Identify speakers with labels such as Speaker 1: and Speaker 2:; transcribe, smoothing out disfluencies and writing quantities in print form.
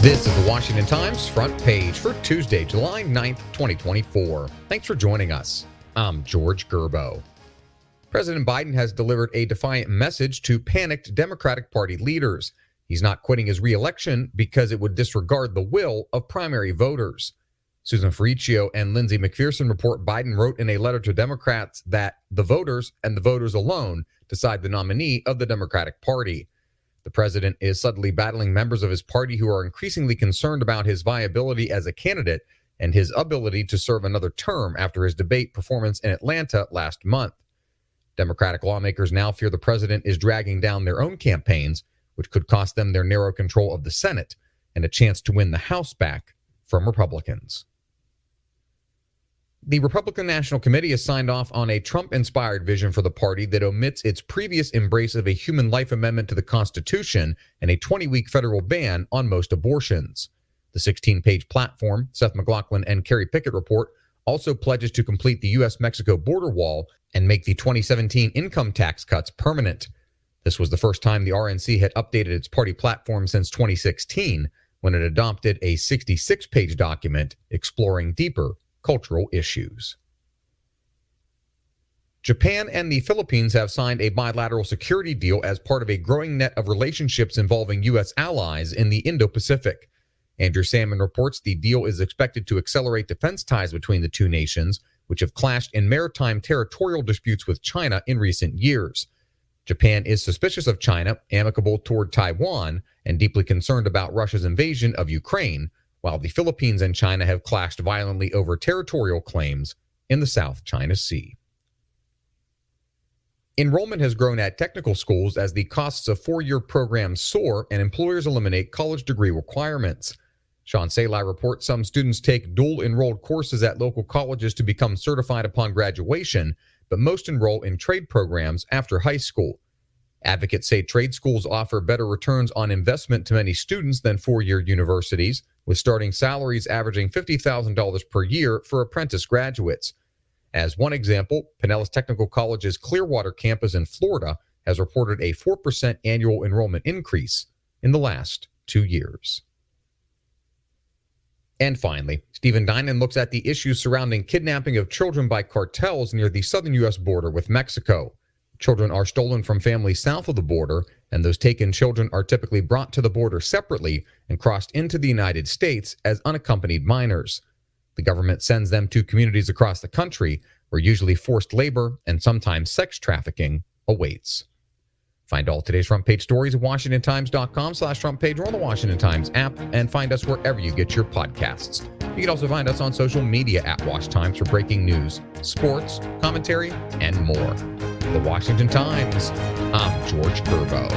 Speaker 1: This is the Washington Times front page for Tuesday, July 9th, 2024. Thanks for joining us. I'm George Gerbo. President Biden has delivered a defiant message to panicked Democratic Party leaders. He's not quitting his reelection because it would disregard the will of primary voters. Susan Ferricchio and Lindsay McPherson report Biden wrote in a letter to Democrats that the voters and the voters alone decide the nominee of the Democratic Party. The president is subtly battling members of his party who are increasingly concerned about his viability as a candidate and his ability to serve another term after his debate performance in Atlanta last month. Democratic lawmakers now fear the president is dragging down their own campaigns, which could cost them their narrow control of the Senate and a chance to win the House back from Republicans. The Republican National Committee has signed off on a Trump-inspired vision for the party that omits its previous embrace of a human life amendment to the Constitution and a 20-week federal ban on most abortions. The 16-page platform, Seth McLaughlin and Kerry Pickett report, also pledges to complete the U.S.-Mexico border wall and make the 2017 income tax cuts permanent. This was the first time the RNC had updated its party platform since 2016, when it adopted a 66-page document exploring deeper cultural issues. Japan and the Philippines have signed a bilateral security deal as part of a growing net of relationships involving U.S. allies in the Indo-Pacific. Andrew Salmon reports the deal is expected to accelerate defense ties between the two nations, which have clashed in maritime territorial disputes with China in recent years. Japan is suspicious of China, amicable toward Taiwan, and deeply concerned about Russia's invasion of Ukraine, while the Philippines and China have clashed violently over territorial claims in the South China Sea. Enrollment has grown at technical schools as the costs of four-year programs soar and employers eliminate college degree requirements. Sean Salai reports some students take dual-enrolled courses at local colleges to become certified upon graduation, but most enroll in trade programs after high school. Advocates say trade schools offer better returns on investment to many students than four-year universities, with starting salaries averaging $50,000 per year for apprentice graduates. As one example, Pinellas Technical College's Clearwater campus in Florida has reported a 4% annual enrollment increase in the last 2 years. And finally, Stephen Dinan looks at the issues surrounding kidnapping of children by cartels near the southern U.S. border with Mexico. Children are stolen from families south of the border, and those taken children are typically brought to the border separately and crossed into the United States as unaccompanied minors. The government sends them to communities across the country where usually forced labor and sometimes sex trafficking awaits. Find all today's front page stories at WashingtonTimes.com/front page or on the Washington Times app, and find us wherever you get your podcasts. You can also find us on social media at Wash Times for breaking news, sports, commentary, and more. The Washington Times, I'm George Gerbo.